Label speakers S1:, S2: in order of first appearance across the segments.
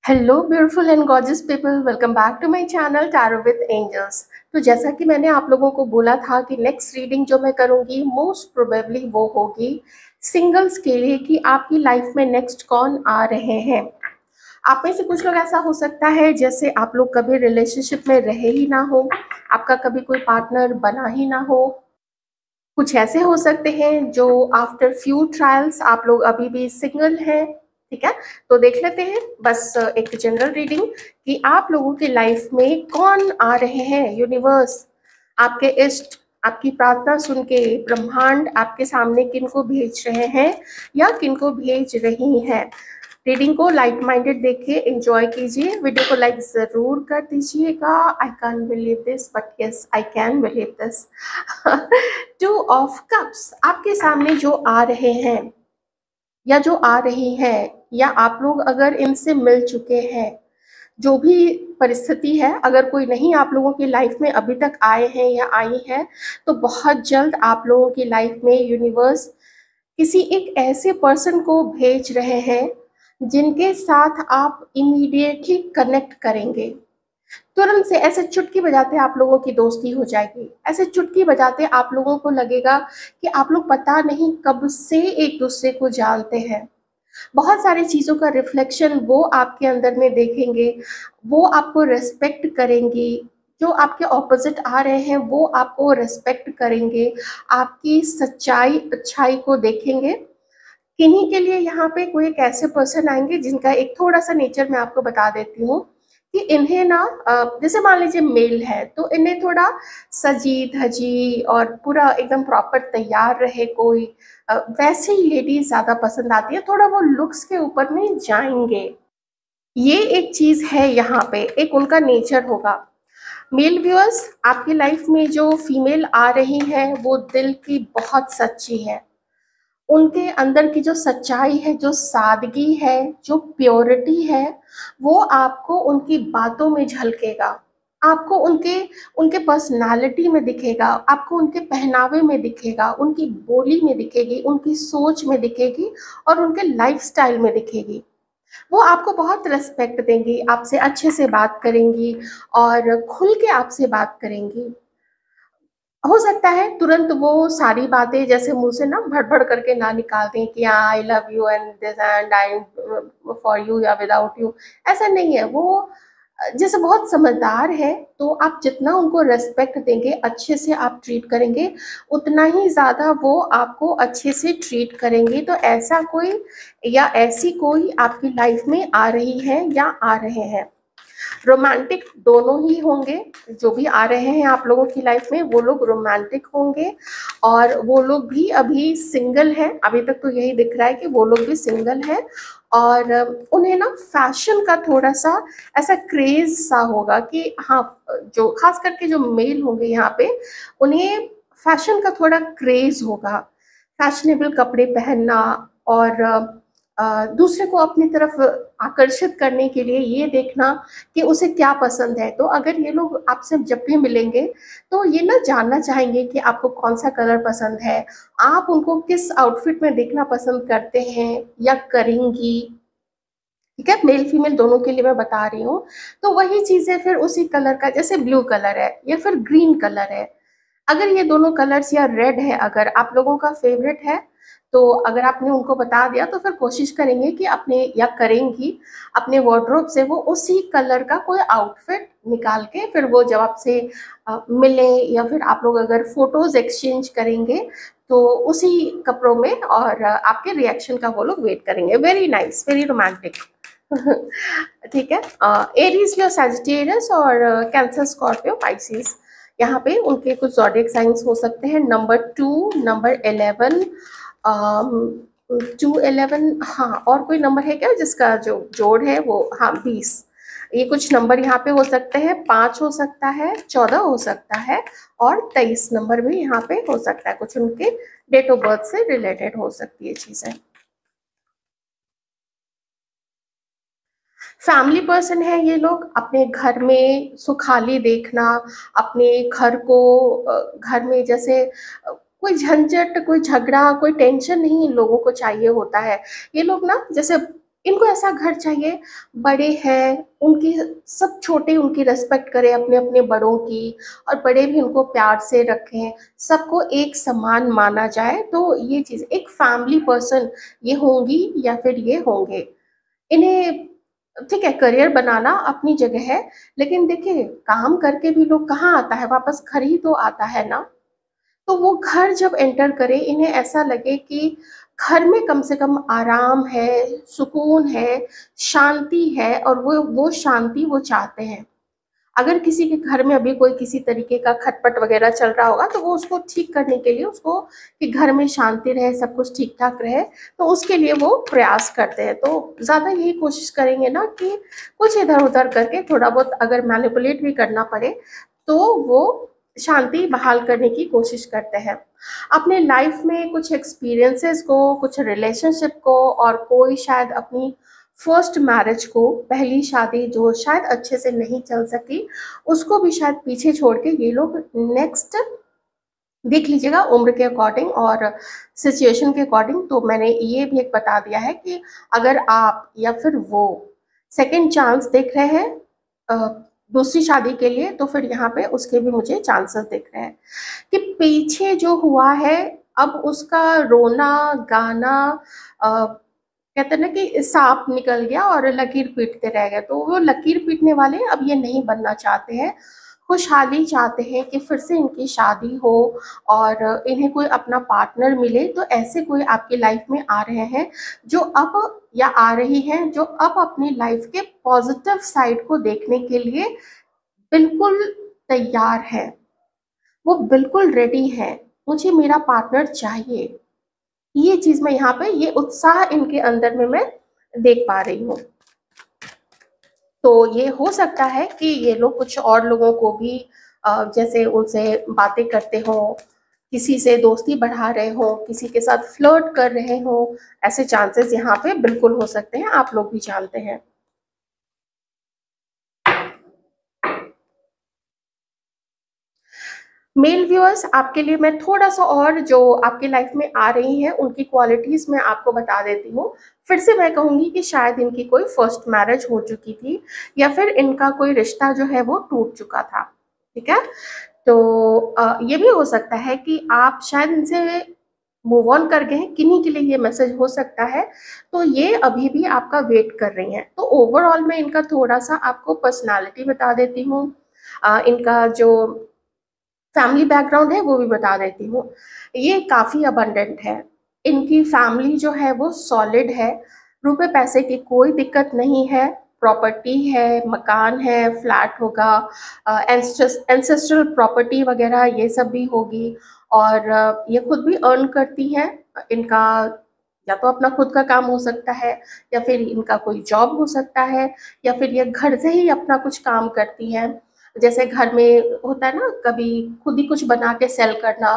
S1: Hello beautiful and gorgeous people, welcome back to my channel tarot with angels. तो जैसा कि मैंने आप लोगों को बोला था कि नेक्स्ट रीडिंग जो मैं करूंगी मोस्ट प्रोबेबली वो होगी सिंगल्स के लिए कि आपकी लाइफ में नेक्स्ट कौन आ रहे हैं। आप में से कुछ लोग ऐसा हो सकता है जैसे आप लोग कभी रिलेशनशिप में रहे ही ना हो, आपका कभी कोई पार्टनर बना ही ना हो। कुछ ऐसे हो सकते हैं जो आफ्टर फ्यू ट्रायल्स आप लोग अभी भी सिंगल हैं। ठीक है, तो देख लेते हैं बस एक जनरल रीडिंग कि आप लोगों की लाइफ में कौन आ रहे हैं। यूनिवर्स, आपके इष्ट आपकी प्रार्थना सुन के ब्रह्मांड आपके सामने किनको भेज रहे हैं या किनको भेज रही हैं। रीडिंग को लाइट माइंडेड देखिए, एंजॉय कीजिए, वीडियो को लाइक जरूर कर दीजिएगा। I can believe this but yes I can believe this. Two of cups आपके सामने जो आ रहे हैं या जो आ रही हैं, या आप लोग अगर इनसे मिल चुके हैं, जो भी परिस्थिति है, अगर कोई नहीं आप लोगों की लाइफ में अभी तक आए हैं या आई है, तो बहुत जल्द आप लोगों की लाइफ में यूनिवर्स किसी एक ऐसे पर्सन को भेज रहे हैं जिनके साथ आप इमीडिएटली कनेक्ट करेंगे। तुरंत से ऐसे चुटकी बजाते आप लोगों की दोस्ती हो जाएगी। ऐसे चुटकी बजाते आप लोगों को लगेगा कि आप लोग पता नहीं कब से एक दूसरे को जानते हैं। बहुत सारी चीज़ों का रिफ्लेक्शन वो आपके अंदर में देखेंगे, वो आपको रेस्पेक्ट करेंगी। जो आपके ऑपोजिट आ रहे हैं वो आपको रेस्पेक्ट करेंगे, आपकी सच्चाई अच्छाई को देखेंगे। किन्हीं के लिए यहाँ पे कोई एक ऐसे पर्सन आएंगे जिनका एक थोड़ा सा नेचर मैं आपको बता देती हूँ कि इन्हें ना जैसे मान लीजिए मेल है तो इन्हें थोड़ा सजी धजी और पूरा एकदम प्रॉपर तैयार रहे कोई, वैसे ही लेडीज ज़्यादा पसंद आती है, थोड़ा वो लुक्स के ऊपर में जाएंगे। ये एक चीज़ है, यहाँ पे एक उनका नेचर होगा। मेल व्यूअर्स, आपकी लाइफ में जो फीमेल आ रही है वो दिल की बहुत सच्ची है। उनके अंदर की जो सच्चाई है, जो सादगी है, जो प्योरिटी है, वो आपको उनकी बातों में झलकेगा। आपको उनके उनके पर्सनालिटी में दिखेगा, आपको उनके पहनावे में दिखेगा, उनकी बोली में दिखेगी, उनकी सोच में दिखेगी और उनके लाइफस्टाइल में दिखेगी। वो आपको बहुत रिस्पेक्ट देंगी, आपसे अच्छे से बात करेंगी और खुल के आपसे बात करेंगी। हो सकता है तुरंत वो सारी बातें जैसे मुँह से ना भड़-भड़ करके ना निकाल दें कि I love you and this and I for you या विदाउट यू, ऐसा नहीं है। वो जैसे बहुत समझदार है, तो आप जितना उनको रिस्पेक्ट देंगे, अच्छे से आप ट्रीट करेंगे, उतना ही ज़्यादा वो आपको अच्छे से ट्रीट करेंगे। तो ऐसा कोई या ऐसी कोई आपकी लाइफ में आ रही है या आ रहे हैं। रोमांटिक दोनों ही होंगे, जो भी आ रहे हैं आप लोगों की लाइफ में वो लोग रोमांटिक होंगे और वो लोग भी अभी सिंगल हैं। अभी तक तो यही दिख रहा है कि वो लोग भी सिंगल हैं और उन्हें ना फैशन का थोड़ा सा ऐसा क्रेज सा होगा कि हाँ, जो खास करके जो मेल होंगे यहाँ पे, उन्हें फैशन का थोड़ा क्रेज होगा। फैशनेबल कपड़े पहनना और दूसरे को अपनी तरफ आकर्षित करने के लिए ये देखना कि उसे क्या पसंद है। तो अगर ये लोग आपसे जब भी मिलेंगे तो ये ना जानना चाहेंगे कि आपको कौन सा कलर पसंद है, आप उनको किस आउटफिट में देखना पसंद करते हैं या करेंगी। ठीक है, मेल फीमेल दोनों के लिए मैं बता रही हूँ। तो वही चीज़ें फिर उसी कलर का, जैसे ब्लू कलर है या फिर ग्रीन कलर है, अगर ये दोनों कलर्स या रेड है अगर आप लोगों का फेवरेट है, तो अगर आपने उनको बता दिया तो फिर कोशिश करेंगे कि अपने या करेंगी अपने वार्डरोब से वो उसी कलर का कोई आउटफिट निकाल के फिर वो जब आपसे मिले या फिर आप लोग अगर फोटोज एक्सचेंज करेंगे तो उसी कपड़ों में और आपके रिएक्शन का वो लोग वेट करेंगे। Very nice, very romantic. ठीक है, एरीज या सैजिटेरियस और कैंसर स्कॉर्पियो पाइसेस, यहाँ पे उनके कुछ ज़ोडिएक साइंस हो सकते हैं। नंबर 2, नंबर 11, 2, 11, हाँ और कोई नंबर है क्या जिसका जो जोड़ है वो, हाँ 20। ये कुछ नंबर यहाँ पे हो सकते हैं, 5 हो सकता है, 14 हो सकता है और 23 नंबर भी यहाँ पे हो सकता है। कुछ उनके डेट ऑफ बर्थ से रिलेटेड हो सकती है चीज़ें। फैमिली पर्सन है ये लोग, अपने घर में सुखाली देखना, अपने घर को घर में जैसे कोई झंझट, कोई झगड़ा, कोई टेंशन नहीं इन लोगों को चाहिए होता है। ये लोग ना जैसे इनको ऐसा घर चाहिए, बड़े हैं, उनकी सब छोटे उनकी रिस्पेक्ट करें अपने-अपने बड़ों की, और बड़े भी उनको प्यार से रखें, सबको एक समान माना जाए। तो ये चीज़ एक फैमिली पर्सन ये होंगी या फिर ये होंगे। इन्हें ठीक है, करियर बनाना अपनी जगह है, लेकिन देखिए काम करके भी लोग कहाँ आता है, वापस घर ही तो आता है ना। तो वो घर जब एंटर करें, इन्हें ऐसा लगे कि घर में कम से कम आराम है, सुकून है, शांति है, और वो शांति वो चाहते हैं। अगर किसी के घर में अभी कोई किसी तरीके का खटपट वगैरह चल रहा होगा, तो वो उसको ठीक करने के लिए, उसको कि घर में शांति रहे, सब कुछ ठीक-ठाक रहे, तो उसके लिए वो प्रयास करते हैं। तो ज़्यादा यही कोशिश करेंगे ना कि कुछ इधर-उधर करके थोड़ा बहुत अगर मैनिपुलेट भी करना पड़े, तो वो शांति बहाल करने की कोशिश करते हैं। अपने लाइफ में कुछ एक्सपीरियंसेस को, कुछ रिलेशनशिप को, और कोई शायद अपनी फर्स्ट मैरिज को, पहली शादी जो शायद अच्छे से नहीं चल सकी, उसको भी शायद पीछे छोड़ के ये लोग नेक्स्ट देख लीजिएगा उम्र के अकॉर्डिंग और सिचुएशन के अकॉर्डिंग। तो मैंने ये भी एक बता दिया है कि अगर आप या फिर वो सेकंड चांस देख रहे हैं अ, दूसरी शादी के लिए, तो फिर यहाँ पे उसके भी मुझे चांसेस दिख रहे हैं कि पीछे जो हुआ है, अब उसका रोना गाना, कहते हैं ना कि सांप निकल गया और लकीर पीटते रह गए, तो वो लकीर पीटने वाले अब ये नहीं बनना चाहते हैं। खुशहाली चाहते हैं कि फिर से इनकी शादी हो और इन्हें कोई अपना पार्टनर मिले। तो ऐसे कोई आपकी लाइफ में आ रहे हैं जो अब, या आ रही हैं जो अब अपनी लाइफ के पॉजिटिव साइड को देखने के लिए बिल्कुल तैयार है। वो बिल्कुल रेडी है, मुझे मेरा पार्टनर चाहिए। ये चीज़ मैं यहाँ पे, ये उत्साह इनके अंदर में मैं देख पा रही हूँ। तो ये हो सकता है कि ये लोग कुछ और लोगों को भी जैसे उनसे बातें करते हों, किसी से दोस्ती बढ़ा रहे हों, किसी के साथ फ्लर्ट कर रहे हों, ऐसे चांसेस यहाँ पे बिल्कुल हो सकते हैं, आप लोग भी जानते हैं। मेल व्यूअर्स, आपके लिए मैं थोड़ा-सा और जो आपकी लाइफ में आ रही हैं, उनकी क्वालिटीज़ मैं आपको बता देती हूँ। फिर से मैं कहूँगी कि शायद इनकी कोई फर्स्ट मैरिज हो चुकी थी, या फिर इनका कोई रिश्ता जो है वो टूट चुका था, ठीक है? तो ये भी हो सकता है कि आप शायद इनसे मूव ऑन कर गए हैं, किन्हीं के लिए ये मैसेज हो सकता है, तो ये अभी भी आपका वेट कर रही हैं। तो ओवरऑल मैं इनका थोड़ा-सा आपको पर्सनैलिटी बता देती हूँ। इनका जो फैमिली बैकग्राउंड है वो भी बता देती हूँ। ये काफ़ी अबंडेंट है। इनकी फैमिली जो है वो सॉलिड है, रुपए पैसे की कोई दिक्कत नहीं है, प्रॉपर्टी है, मकान है, फ्लैट होगा, एंसेस्ट्रल प्रॉपर्टी वगैरह ये सब भी होगी, और ये खुद भी अर्न करती हैं। इनका या तो अपना खुद का काम हो सकता है, या फिर इनका कोई जॉब हो सकता है, या फिर ये घर से ही अपना कुछ काम करती हैं। जैसे घर में होता है ना, कभी खुद ही कुछ बना के सेल करना,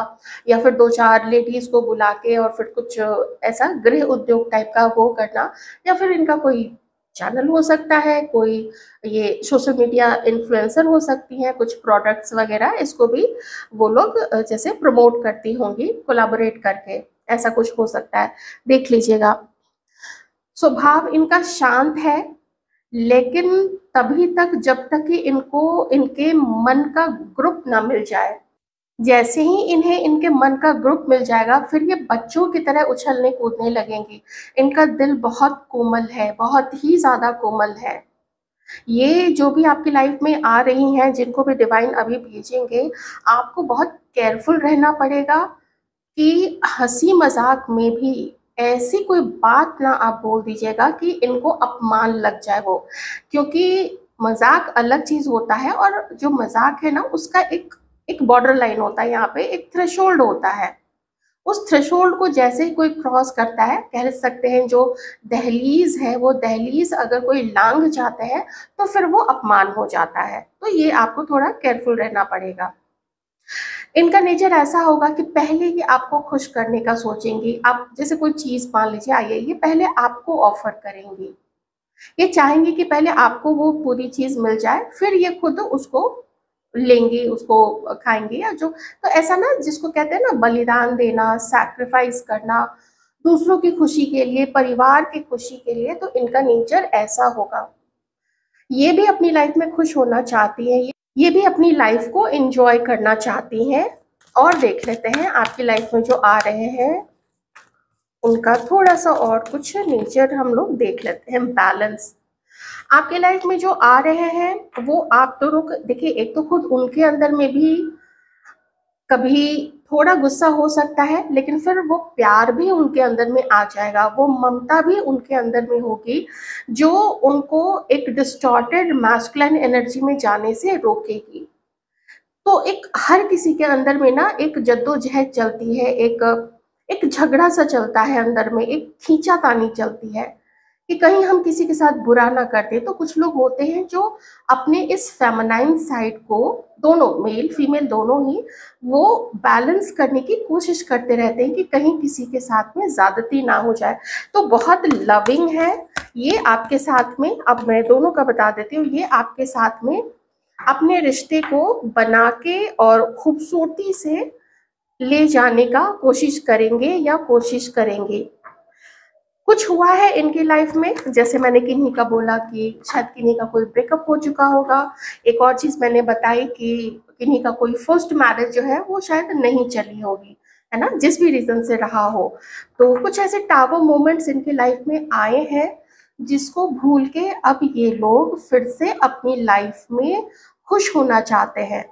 S1: या फिर 2-4 लेडीज़ को बुला के और फिर कुछ ऐसा गृह उद्योग टाइप का वो करना, या फिर इनका कोई चैनल हो सकता है, कोई ये सोशल मीडिया इन्फ्लुएंसर हो सकती हैं, कुछ प्रोडक्ट्स वगैरह इसको भी वो लोग जैसे प्रमोट करती होंगी कोलैबोरेट करके, ऐसा कुछ हो सकता है, देख लीजिएगा। स्वभाव इनका शांत है, लेकिन तभी तक जब तक कि इनको इनके मन का ग्रुप ना मिल जाए। जैसे ही इन्हें इनके मन का ग्रुप मिल जाएगा, फिर ये बच्चों की तरह उछलने कूदने लगेंगी। इनका दिल बहुत कोमल है, बहुत ही ज़्यादा कोमल है। ये जो भी आपकी लाइफ में आ रही हैं, जिनको भी डिवाइन अभी भेजेंगे, आपको बहुत केयरफुल रहना पड़ेगा कि हँसी-मज़ाक में भी ऐसी कोई बात ना आप बोल दीजिएगा कि इनको अपमान लग जाए वो। क्योंकि मज़ाक अलग चीज़ होता है, और जो मज़ाक है ना उसका एक एक बॉर्डर लाइन होता है, यहाँ पे एक थ्रेशोल्ड होता है। उस थ्रेशोल्ड को जैसे ही कोई क्रॉस करता है, कह सकते हैं जो दहलीज़ है, वो दहलीज़ अगर कोई लांघ जाता है, तो फिर वो अपमान हो जाता है। तो ये आपको थोड़ा केयरफुल रहना पड़ेगा। इनका नेचर ऐसा होगा कि पहले ये आपको खुश करने का सोचेंगी। आप जैसे कोई चीज़ मान लीजिए आई है, ये पहले आपको ऑफ़र करेंगी। ये चाहेंगी कि पहले आपको वो पूरी चीज़ मिल जाए, फिर ये खुद उसको लेंगी, उसको खाएँगी, या जो तो ऐसा ना जिसको कहते हैं ना बलिदान देना, सैक्रिफ़ाइस करना, दूसरों की खुशी के लिए, परिवार की खुशी के लिए, तो इनका नेचर ऐसा होगा। ये भी अपनी लाइफ में खुश होना चाहती हैं, ये भी अपनी लाइफ को एंजॉय करना चाहती हैं। और देख लेते हैं आपकी लाइफ में जो आ रहे हैं उनका थोड़ा सा और कुछ नेचर हम लोग देख लेते हैं। बैलेंस आपके लाइफ में जो आ रहे हैं वो आप दोनों को देखिए, एक तो खुद उनके अंदर में भी कभी थोड़ा गुस्सा हो सकता है, लेकिन फिर वो प्यार भी उनके अंदर में आ जाएगा, वो ममता भी उनके अंदर में होगी, जो उनको एक डिस्टॉर्टेड मैस्कुलिन एनर्जी में जाने से रोकेगी। तो एक हर किसी के अंदर में ना एक जद्दोजहद चलती है, एक एक झगड़ा सा चलता है अंदर में, एक खींचातानी चलती है कि कहीं हम किसी के साथ बुरा ना कर दे। तो कुछ लोग होते हैं जो अपने इस फेमिनाइन साइड को, दोनों मेल फीमेल दोनों ही, वो बैलेंस करने की कोशिश करते रहते हैं कि कहीं किसी के साथ में ज्यादती ना हो जाए। तो बहुत लविंग है ये आपके साथ में। अब मैं दोनों का बता देती हूँ, ये आपके साथ में अपने रिश्ते को बना के और खूबसूरती से ले जाने का कोशिश करेंगे या कोशिश करेंगे। कुछ हुआ है इनकी लाइफ में, जैसे मैंने किन्हीं का बोला कि शायद किन्हीं का कोई ब्रेकअप हो चुका होगा। एक और चीज मैंने बताई कि किन्हीं का कोई फर्स्ट मैरिज जो है वो शायद नहीं चली होगी, है ना, जिस भी रीजन से रहा हो। तो कुछ ऐसे टावर मोमेंट्स इनके लाइफ में आए हैं जिसको भूल के अब ये लोग फिर से अपनी लाइफ में खुश होना चाहते हैं।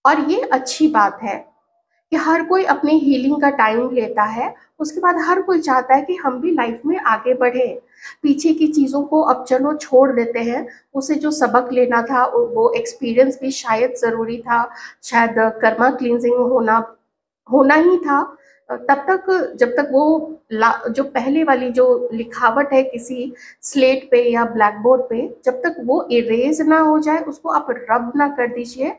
S1: और ये अच्छी बात है कि हर कोई अपनी हीलिंग का टाइम लेता है। उसके बाद हर कोई चाहता है कि हम भी लाइफ में आगे बढ़े, पीछे की चीज़ों को अब चलो छोड़ देते हैं। उसे जो सबक लेना था वो एक्सपीरियंस भी शायद ज़रूरी था, शायद कर्मा क्लींजिंग होना होना ही था। तब तक जब तक वो जो पहले वाली जो लिखावट है किसी स्लेट पे या ब्लैक बोर्ड पे, जब तक वो इरेज ना हो जाए, उसको आप रब ना कर दीजिए,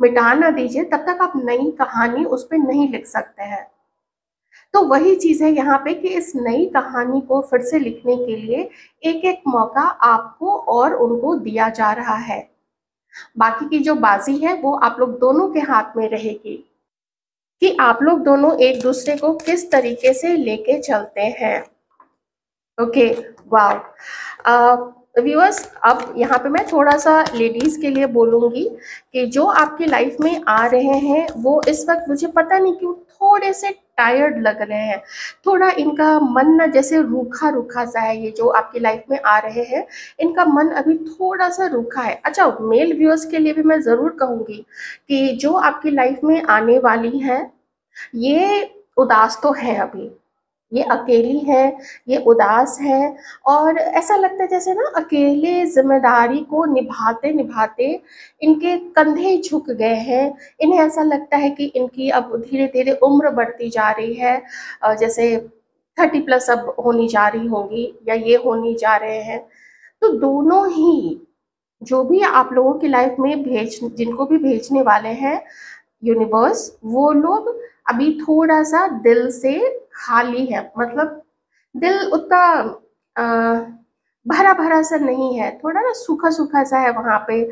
S1: मिटा ना दीजिए, तब तक आप नई कहानी उस पर नहीं लिख सकते हैं। तो वही चीज है यहाँ पे कि इस नई कहानी को फिर से लिखने के लिए एक एक मौका आपको और उनको दिया जा रहा है। बाकी की जो बाजी है वो आप लोग दोनों के हाथ में रहेगी कि आप लोग दोनों एक दूसरे को किस तरीके से लेके चलते हैं। ओके, वाओ व्यूअर्स, अब यहाँ पे मैं थोड़ा सा लेडीज के लिए बोलूंगी कि जो आपकी लाइफ में आ रहे हैं वो इस वक्त मुझे पता नहीं क्यों थोड़े से टायर्ड लग रहे हैं। थोड़ा इनका मन ना जैसे रूखा रूखा सा है। ये जो आपकी लाइफ में आ रहे हैं इनका मन अभी थोड़ा सा रूखा है। अच्छा, मेल व्यूअर्स के लिए भी मैं जरूर कहूंगी कि जो आपकी लाइफ में आने वाली हैं ये उदास तो है अभी, ये अकेली है, ये उदास है, और ऐसा लगता है जैसे ना अकेले जिम्मेदारी को निभाते निभाते इनके कंधे झुक गए हैं। इन्हें ऐसा लगता है कि इनकी अब धीरे धीरे उम्र बढ़ती जा रही है, जैसे 30+ अब होनी जा रही होंगी या ये होनी जा रहे हैं। तो दोनों ही जो भी आप लोगों की लाइफ में जिनको भी भेजने वाले हैं यूनिवर्स, वो लोग अभी थोड़ा सा दिल से खाली है। मतलब दिल उतना अ, भरा भरा सा नहीं है, थोड़ा ना सूखा सूखा सा है वहां पे।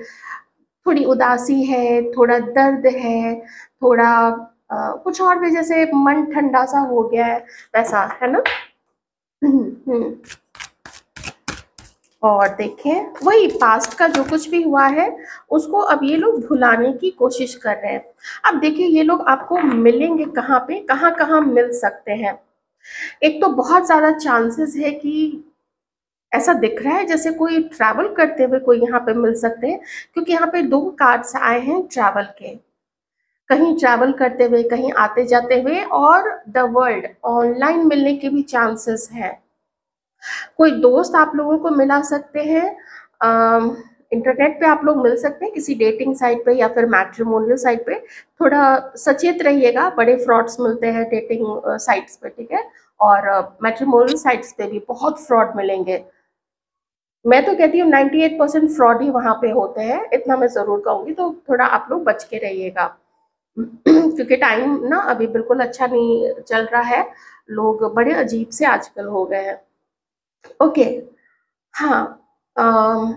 S1: थोड़ी उदासी है, थोड़ा दर्द है, थोड़ा कुछ और भी, जैसे मन ठंडा सा हो गया है वैसा, है ना। हम्म। और देखें वही पास्ट का जो कुछ भी हुआ है उसको अब ये लोग भुलाने की कोशिश कर रहे हैं। अब देखिए ये लोग आपको मिलेंगे कहाँ पे, कहाँ कहाँ मिल सकते हैं। एक तो बहुत ज्यादा चांसेस है कि ऐसा दिख रहा है जैसे कोई ट्रैवल करते हुए कोई यहाँ पे मिल सकते हैं, क्योंकि यहाँ पे 2 कार्ड्स आए हैं ट्रैवल के। कहीं ट्रैवल करते हुए, कहीं आते जाते हुए, और द वर्ल्ड ऑनलाइन मिलने के भी चांसेस हैं। कोई दोस्त आप लोगों को मिला सकते हैं, इंटरनेट पे आप लोग मिल सकते हैं किसी डेटिंग साइट पे या फिर मैट्रिमोनियल साइट पे। थोड़ा सचेत रहिएगा, बड़े फ्रॉड्स मिलते हैं डेटिंग साइट्स पे, ठीक है। और मैट्रिमोनियल साइट्स पे भी बहुत फ्रॉड मिलेंगे। मैं तो कहती हूँ 98% फ्रॉड ही वहां पे होते हैं, इतना मैं जरूर कहूंगी। तो थोड़ा आप लोग बच के रहिएगा क्योंकि टाइम ना अभी बिल्कुल अच्छा नहीं चल रहा है। लोग बड़े अजीब से आजकल हो गए हैं। ओके, हाँ, अम,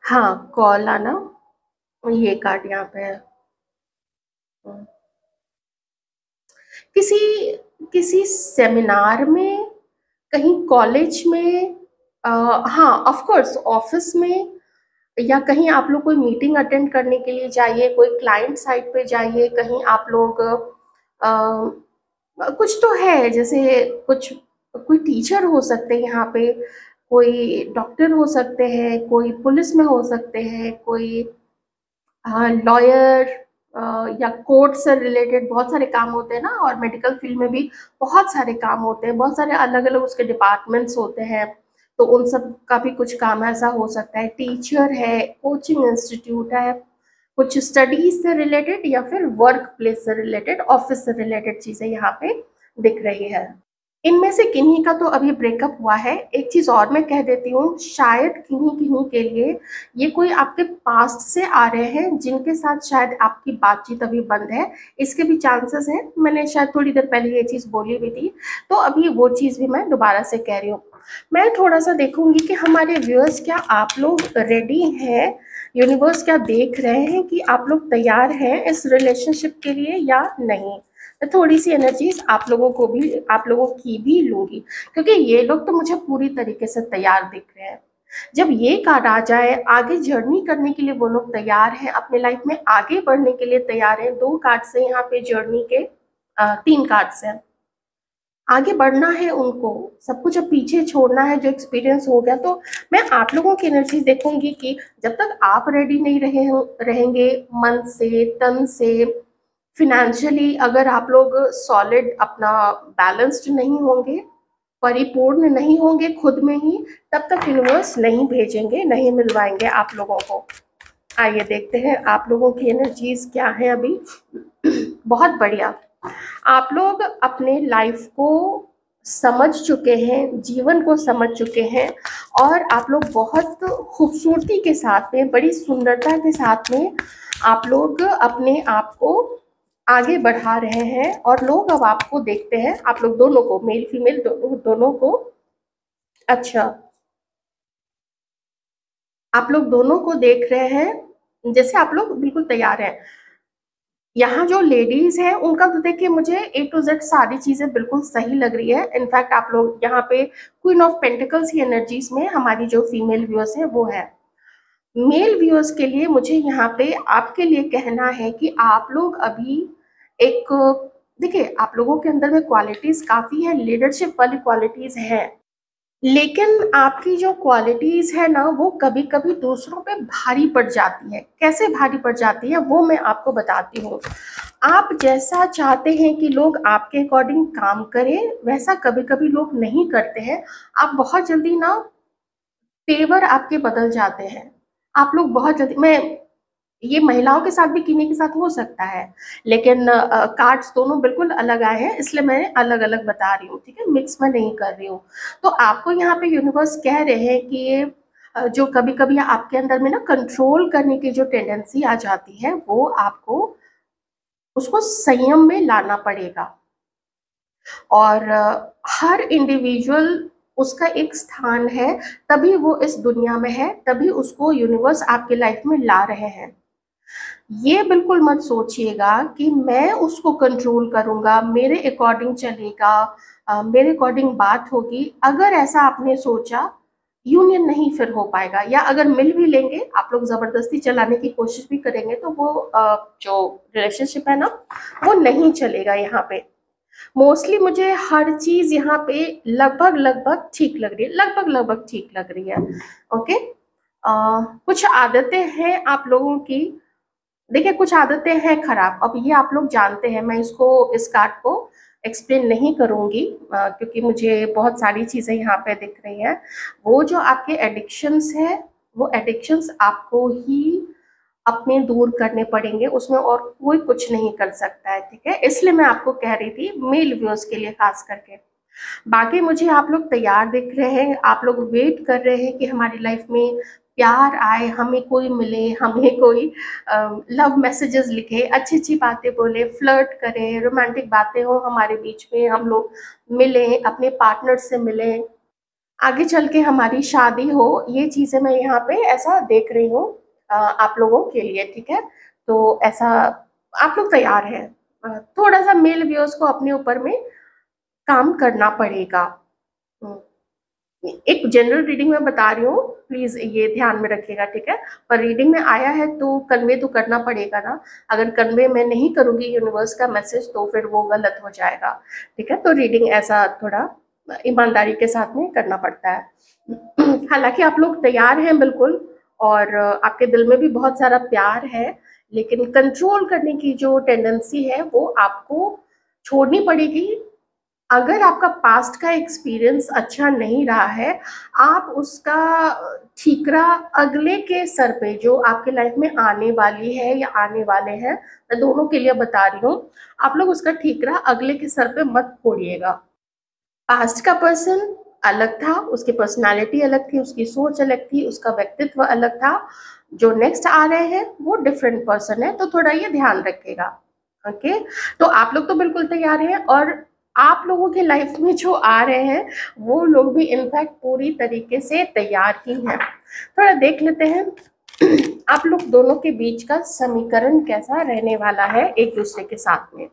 S1: हाँ, कॉल आना, ये कार्ड यहाँ पे है। किसी किसी सेमिनार में, कहीं कॉलेज में, हाँ ऑफ कोर्स ऑफिस में, या कहीं आप लोग कोई मीटिंग अटेंड करने के लिए जाइए, कोई क्लाइंट साइट पे जाइए, कहीं आप लोग कुछ तो है, जैसे कुछ कोई टीचर हो सकते हैं यहाँ पे, कोई डॉक्टर हो सकते हैं, कोई पुलिस में हो सकते हैं, कोई लॉयर, या कोर्ट से रिलेटेड बहुत सारे काम होते हैं ना, और मेडिकल फील्ड में भी बहुत सारे काम होते हैं, बहुत सारे अलग अलग उसके डिपार्टमेंट्स होते हैं, तो उन सब का भी कुछ काम ऐसा हो सकता है। टीचर है, कोचिंग इंस्टीट्यूट है, कुछ स्टडीज से रिलेटेड या फिर वर्क प्लेस से रिलेटेड, ऑफिस से रिलेटेड चीजें यहाँ पे दिख रही है। इनमें से किन्हीं का तो अभी ब्रेकअप हुआ है। एक चीज और मैं कह देती हूँ, शायद किन्हीं किन्हीं के लिए ये कोई आपके पास्ट से आ रहे हैं जिनके साथ शायद आपकी बातचीत अभी बंद है, इसके भी चांसेस हैं। मैंने शायद थोड़ी देर पहले ये चीज बोली भी थी, तो अभी वो चीज भी मैं दोबारा से कह रही हूँ। मैं थोड़ा सा देखूंगी कि हमारे व्यूअर्स, क्या आप लोग रेडी हैं, यूनिवर्स क्या देख रहे हैं कि आप लोग तैयार हैं इस रिलेशनशिप के लिए या नहीं। मैं थोड़ी सी एनर्जीज आप लोगों की भी लूंगी, क्योंकि ये लोग तो मुझे पूरी तरीके से तैयार दिख रहे हैं। जब ये कार्ड आ जाए, आगे जर्नी करने के लिए वो लोग तैयार हैं, अपने लाइफ में आगे बढ़ने के लिए तैयार हैं। 2 कार्ड से यहाँ पे जर्नी के 3 कार्ड से आगे बढ़ना है उनको, सब कुछ अब पीछे छोड़ना है, जो एक्सपीरियंस हो गया। तो मैं आप लोगों की एनर्जी देखूंगी कि जब तक आप रेडी नहीं रहेंगे मन से, तन से, फिनेंशियली अगर आप लोग सॉलिड, अपना बैलेंस्ड नहीं होंगे, परिपूर्ण नहीं होंगे खुद में ही, तब तक यूनिवर्स नहीं भेजेंगे, नहीं मिलवाएंगे आप लोगों को। आइए देखते हैं आप लोगों की एनर्जीज क्या है अभी। बहुत बढ़िया। आप लोग अपने लाइफ को समझ चुके हैं, जीवन को समझ चुके हैं, और आप लोग बहुत खूबसूरती के साथ में, बड़ी सुंदरता के साथ में आप लोग अपने आप को आगे बढ़ा रहे हैं। और लोग अब आपको देखते हैं, आप लोग दोनों को, मेल फीमेल दोनों को, अच्छा, आप लोग दोनों को देख रहे हैं जैसे आप लोग बिल्कुल तैयार हैं। यहाँ जो लेडीज हैं उनका तो देखिए मुझे ए टू जेड सारी चीजें बिल्कुल सही लग रही है। इनफैक्ट आप लोग यहाँ पे क्वीन ऑफ पेंटिकल्स की एनर्जीज में हमारी जो फीमेल व्यूअर्स है वो है। मेल व्यूअर्स के लिए मुझे यहाँ पे आपके लिए कहना है कि आप लोग अभी एक, देखिए आप लोगों के अंदर में क्वालिटीज काफी है, लीडरशिप वाली क्वालिटीज है, लेकिन आपकी जो क्वालिटीज है ना, वो कभी कभी दूसरों पे भारी पड़ जाती है। कैसे भारी पड़ जाती है वो मैं आपको बताती हूँ। आप जैसा चाहते हैं कि लोग आपके अकॉर्डिंग काम करें, वैसा कभी कभी लोग नहीं करते हैं। आप बहुत जल्दी ना, तेवर आपके बदल जाते हैं। आप लोग बहुत जल्दी, मैं ये महिलाओं के साथ भी, किन्हीं के साथ हो सकता है, लेकिन कार्ड्स दोनों बिल्कुल अलग आए हैं, इसलिए मैं अलग अलग बता रही हूँ, ठीक है, मिक्स में नहीं कर रही हूँ। तो आपको यहाँ पे यूनिवर्स कह रहे हैं कि ये जो कभी कभी आपके अंदर में ना कंट्रोल करने की जो टेंडेंसी आ जाती है, वो आपको उसको संयम में लाना पड़ेगा। और हर इंडिविजुअल, उसका एक स्थान है, तभी वो इस दुनिया में है, तभी उसको यूनिवर्स आपके लाइफ में ला रहे हैं। ये बिल्कुल मत सोचिएगा कि मैं उसको कंट्रोल करूंगा, मेरे अकॉर्डिंग चलेगा, मेरे अकॉर्डिंग बात होगी। अगर ऐसा आपने सोचा, यूनियन नहीं फिर हो पाएगा, या अगर मिल भी लेंगे, आप लोग जबरदस्ती चलाने की कोशिश भी करेंगे, तो वो जो रिलेशनशिप है ना, वो नहीं चलेगा। यहाँ पे मोस्टली मुझे हर चीज यहाँ पे लगभग लगभग ठीक लग रही है, लगभग लगभग ठीक लग रही है। ओके, कुछ आदतें हैं आप लोगों की, देखिए कुछ आदतें हैं खराब, अब ये आप लोग जानते हैं, मैं इसको, इस कार्ड को एक्सप्लेन नहीं करूंगी, क्योंकि मुझे बहुत सारी चीजें यहाँ पे दिख रही हैं। वो जो आपके एडिक्शंस है, वो एडिक्शंस आपको ही अपने दूर करने पड़ेंगे, उसमें और कोई कुछ नहीं कर सकता है, ठीक है। इसलिए मैं आपको कह रही थी, मेल व्यूअर्स के लिए खास करके। बाकी मुझे आप लोग तैयार दिख रहे हैं, आप लोग वेट कर रहे हैं कि हमारी लाइफ में प्यार आए, हमें कोई मिले, हमें कोई लव मैसेजेस लिखे, अच्छी अच्छी बातें बोले, फ्लर्ट करे, रोमांटिक बातें हो हमारे बीच में, हम लोग मिलें, अपने पार्टनर से मिलें, आगे चल के हमारी शादी हो। ये चीज़ें मैं यहाँ पे ऐसा देख रही हूँ आप लोगों के लिए, ठीक है। तो ऐसा आप लोग तैयार हैं। थोड़ा सा मेल व्यूअर्स को अपने ऊपर में काम करना पड़ेगा। एक जनरल रीडिंग में बता रही हूँ, प्लीज ये ध्यान में रखिएगा, ठीक है। पर रीडिंग में आया है तो कन्वे तो करना पड़ेगा ना। अगर कन्वे मैं नहीं करूंगी यूनिवर्स का मैसेज तो फिर वो गलत हो जाएगा, ठीक है। तो रीडिंग ऐसा थोड़ा ईमानदारी के साथ में करना पड़ता है। हालांकि आप लोग तैयार हैं बिल्कुल, और आपके दिल में भी बहुत सारा प्यार है, लेकिन कंट्रोल करने की जो टेंडेंसी है वो आपको छोड़नी पड़ेगी। अगर आपका पास्ट का एक्सपीरियंस अच्छा नहीं रहा है, आप उसका ठीकरा अगले के सर पे जो आपके लाइफ में आने वाली है या आने वाले हैं, मैं दोनों के लिए बता रही हूँ, आप लोग उसका ठीकरा अगले के सर पे मत फोड़िएगा। पास्ट का पर्सन अलग था, उसकी पर्सनालिटी अलग थी, उसकी सोच अलग थी, उसका व्यक्तित्व अलग था। जो नेक्स्ट आ रहे हैं वो डिफरेंट पर्सन है, तो थोड़ा ये ध्यान रखिएगा। ओके, तो आप लोग तो बिल्कुल तैयार हैं, और आप लोगों के लाइफ में जो आ रहे हैं वो लोग भी इनफैक्ट पूरी तरीके से तैयार ही हैं। थोड़ा देख लेते हैं आप लोग दोनों के बीच का समीकरण कैसा रहने वाला है एक दूसरे के साथ में।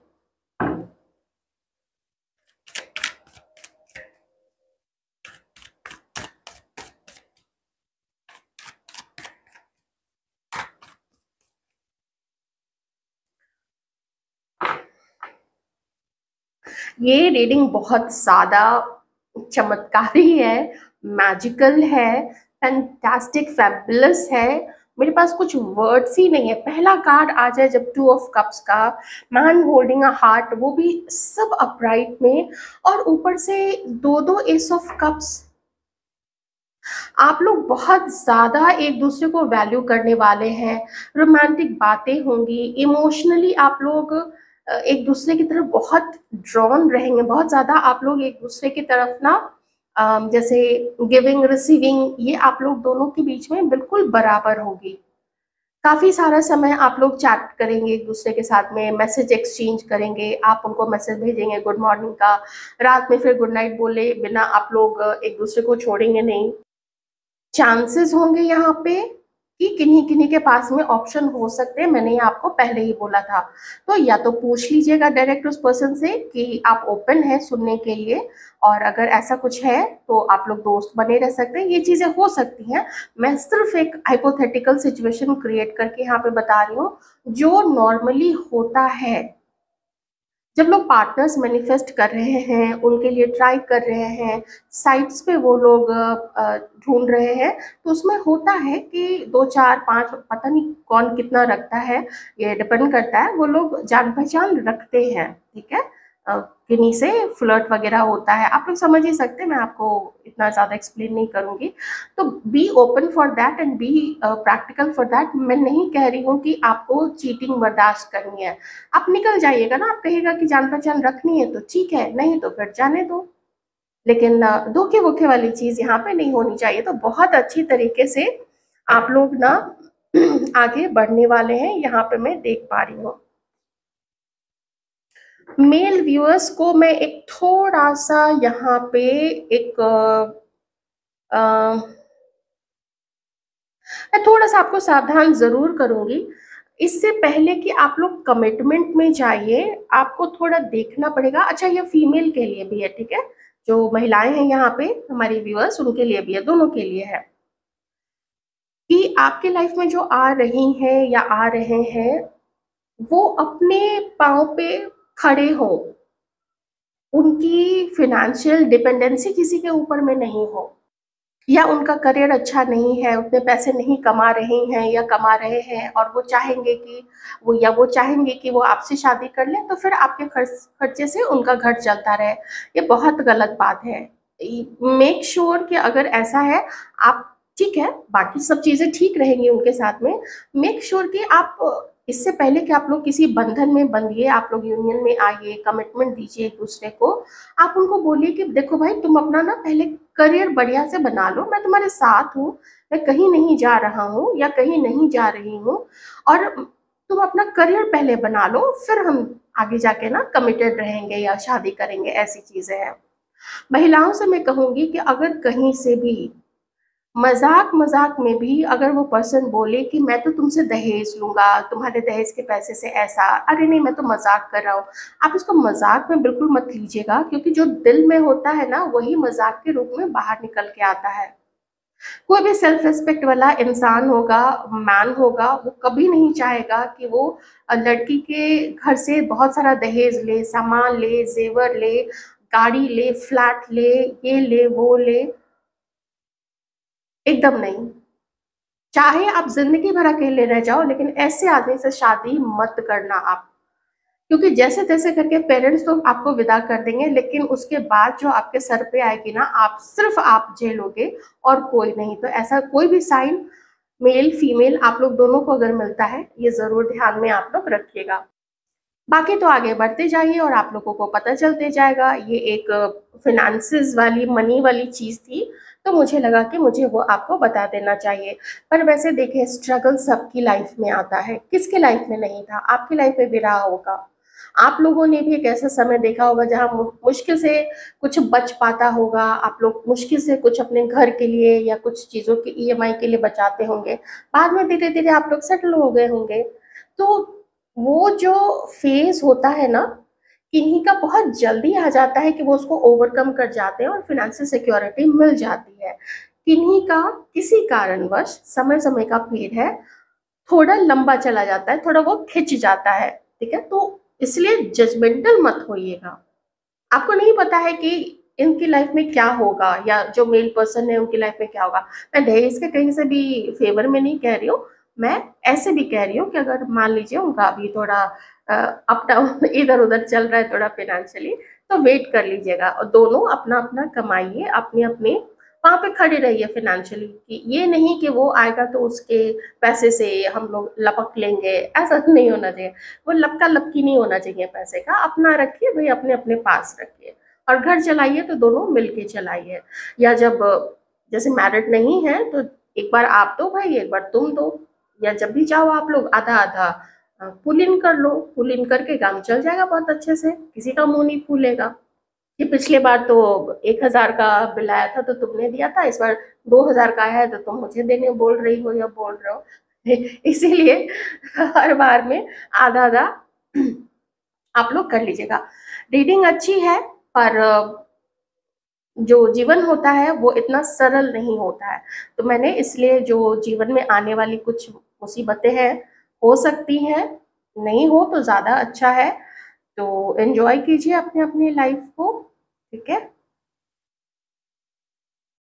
S1: ये रीडिंग बहुत ज़्यादा चमत्कारी है, मैजिकल है, फैंटास्टिक, फैबुलस है। मेरे पास कुछ वर्ड्स ही नहीं है। पहला कार्ड आ जाए जब 2 ऑफ कप्स का, मैन होल्डिंग अ हार्ट, वो भी सब अपराइट में, और ऊपर से दो दो एस ऑफ कप्स। आप लोग बहुत ज़्यादा एक दूसरे को वैल्यू करने वाले हैं, रोमांटिक बातें होंगी, इमोशनली आप लोग एक दूसरे की तरफ बहुत ड्रॉन रहेंगे, बहुत ज़्यादा आप लोग एक दूसरे की तरफ ना, जैसे गिविंग रिसीविंग, ये आप लोग दोनों के बीच में बिल्कुल बराबर होगी। काफ़ी सारा समय आप लोग चैट करेंगे एक दूसरे के साथ में, मैसेज एक्सचेंज करेंगे, आप उनको मैसेज भेजेंगे गुड मॉर्निंग का, रात में फिर गुड नाइट बोले बिना आप लोग एक दूसरे को छोड़ेंगे नहीं। चांसेस होंगे यहाँ पे कि किन्हीं किन्हीं के पास में ऑप्शन हो सकते हैं, मैंने ये आपको पहले ही बोला था। तो या तो पूछ लीजिएगा डायरेक्ट उस पर्सन से कि आप ओपन हैं सुनने के लिए, और अगर ऐसा कुछ है तो आप लोग दोस्त बने रह सकते हैं, ये चीज़ें हो सकती हैं। मैं सिर्फ एक हाइपोथेटिकल सिचुएशन क्रिएट करके यहाँ पे बता रही हूँ जो नॉर्मली होता है। जब लोग पार्टनर्स मैनिफेस्ट कर रहे हैं, उनके लिए ट्राई कर रहे हैं, साइट्स पे वो लोग ढूंढ रहे हैं, तो उसमें होता है कि 2 4 5, पता नहीं कौन कितना रखता है, ये डिपेंड करता है, वो लोग जान पहचान रखते हैं, ठीक है। किन्हीं से फ्लर्ट वगैरह होता है, आप लोग समझ ही सकते हैं, मैं आपको इतना ज़्यादा एक्सप्लेन नहीं करूँगी। तो be open for that and be practical for that. मैं नहीं कह रही हूँ कि आपको चीटिंग बर्दाश्त करनी है, आप निकल जाइएगा ना, आप कहिएगा कि जान पहचान रखनी है तो ठीक है, नहीं तो फिर जाने दो। लेकिन धोखे वोखे वाली चीज़ यहाँ पे नहीं होनी चाहिए। तो बहुत अच्छी तरीके से आप लोग ना आगे बढ़ने वाले हैं, यहाँ पे मैं देख पा रही हूँ। मेल व्यूअर्स को मैं एक थोड़ा सा यहाँ पे एक मैं थोड़ा सा आपको सावधान जरूर करूंगी। इससे पहले कि आप लोग कमिटमेंट में जाइए, आपको थोड़ा देखना पड़ेगा। अच्छा, ये फीमेल के लिए भी है, ठीक है, जो महिलाएं हैं यहाँ पे हमारी व्यूअर्स, उनके लिए भी है, दोनों के लिए है, कि आपके लाइफ में जो आ रही हैं या आ रहे हैं वो अपने पाँव पे खड़े हो, उनकी फिनेंशियल डिपेंडेंसी किसी के ऊपर में नहीं हो, या उनका करियर अच्छा नहीं है, उतने पैसे नहीं कमा रहे हैं या कमा रहे हैं, और वो चाहेंगे कि वो चाहेंगे कि वो आपसे शादी कर लें, तो फिर आपके खर्चे से उनका घर चलता रहे। ये बहुत गलत बात है। मेक श्योर कि अगर ऐसा है, आप ठीक है, बाकी सब चीज़ें ठीक रहेंगी उनके साथ में। मेक श्योर कि आप इससे पहले कि आप लोग किसी बंधन में बंधिए, आप लोग यूनियन में आइए, कमिटमेंट दीजिए एक दूसरे को। आप उनको बोलिए कि देखो भाई, तुम अपना ना पहले करियर बढ़िया से बना लो, मैं तुम्हारे साथ हूँ, मैं कहीं नहीं जा रहा हूँ या कहीं नहीं जा रही हूँ, और तुम अपना करियर पहले बना लो, फिर हम आगे जाके ना कमिटेड रहेंगे या शादी करेंगे, ऐसी चीजें हैं। महिलाओं से मैं कहूंगी कि अगर कहीं से भी मजाक मजाक में भी अगर वो पर्सन बोले कि मैं तो तुमसे दहेज लूंगा, तुम्हारे दहेज के पैसे से ऐसा, अरे नहीं मैं तो मजाक कर रहा हूँ। आप इसको मजाक में बिल्कुल मत लीजिएगा, क्योंकि जो दिल में होता है ना वही मजाक के रूप में बाहर निकल के आता है। कोई भी सेल्फ रिस्पेक्ट वाला इंसान होगा, मैन होगा, वो कभी नहीं चाहेगा कि वो लड़की के घर से बहुत सारा दहेज ले, सामान ले, जेवर ले, गाड़ी ले, फ्लैट ले, ये ले वो ले, एकदम नहीं। चाहे आप जिंदगी भर अकेले रह जाओ, लेकिन ऐसे आदमी से शादी मत करना आप। क्योंकि जैसे तैसे करके पेरेंट्स तो आपको विदा कर देंगे, लेकिन उसके बाद जो आपके सर पे आएगी ना, आप सिर्फ आप झेलोगे और कोई नहीं। तो ऐसा कोई भी साइन मेल फीमेल आप लोग दोनों को अगर मिलता है, ये जरूर ध्यान में आप लोग रखिएगा। बाकी तो आगे बढ़ते जाइए और आप लोगों को पता चलते जाएगा। ये एक फिनेंसेस वाली, मनी वाली चीज थी, तो मुझे लगा कि मुझे वो आपको बता देना चाहिए। पर वैसे देखें, स्ट्रगल सबकी लाइफ में आता है, किसके लाइफ में नहीं था? आपकी लाइफ में भी रहा होगा। आप लोगों ने भी एक ऐसा समय देखा होगा जहां मुश्किल से कुछ बच पाता होगा, आप लोग मुश्किल से कुछ अपने घर के लिए या कुछ चीजों की ईएमआई के लिए बचाते होंगे। बाद में धीरे धीरे आप लोग सेटल हो गए होंगे। तो वो जो फेज होता है ना, किन्हीं का बहुत जल्दी आ जाता है कि वो उसको ओवरकम कर जाते हैं और फाइनेंशियल सिक्योरिटी मिल जाती है। किन्हीं का किसी कारणवश समय समय का पीरियड है, थोड़ा लंबा चला जाता है, थोड़ा वो खिंच जाता है। ठीक है, तो इसलिए जजमेंटल मत होइएगा। आपको नहीं पता है कि इनकी लाइफ में क्या होगा, या जो मेल पर्सन है उनकी लाइफ में क्या होगा। मैं दहेज के कहीं से भी फेवर में नहीं कह रही हूँ, मैं ऐसे भी कह रही हूँ कि अगर मान लीजिए उनका अभी थोड़ा अप डाउन इधर उधर चल रहा है थोड़ा फाइनेंशियली, तो वेट कर लीजिएगा और दोनों अपना अपना कमाइए, अपने अपने वहां पे खड़े रहिए फाइनेंशियली। कि ये नहीं कि वो आएगा तो उसके पैसे से हम लोग लपक लेंगे, ऐसा नहीं होना चाहिए। वो लपका लपकी नहीं होना चाहिए पैसे का। अपना रखिए भाई, अपने अपने पास रखिए, और घर चलाइए तो दोनों मिलके चलाइए। या जब जैसे मैरिड नहीं है तो एक बार आप दो भाई, एक बार तुम दो, या जब भी चाहो आप लोग आधा आधा पुल इन कर लो। पुल इन करके काम चल जाएगा बहुत अच्छे से, किसी का मुंह नहीं फूलेगा कि पिछले बार तो 1,000 का बिल आया था तो तुमने दिया था, इस बार 2,000 का आया है तो तुम मुझे देने बोल रही हो या बोल रहे हो। इसीलिए हर बार में आधा आधा आप लोग कर लीजिएगा। रीडिंग अच्छी है, पर जो जीवन होता है वो इतना सरल नहीं होता है। तो मैंने इसलिए जो जीवन में आने वाली कुछ मुसीबतें हैं, हो सकती हैं, नहीं हो तो ज़्यादा अच्छा है। तो एंजॉय कीजिए अपने अपनी लाइफ को। ठीक है।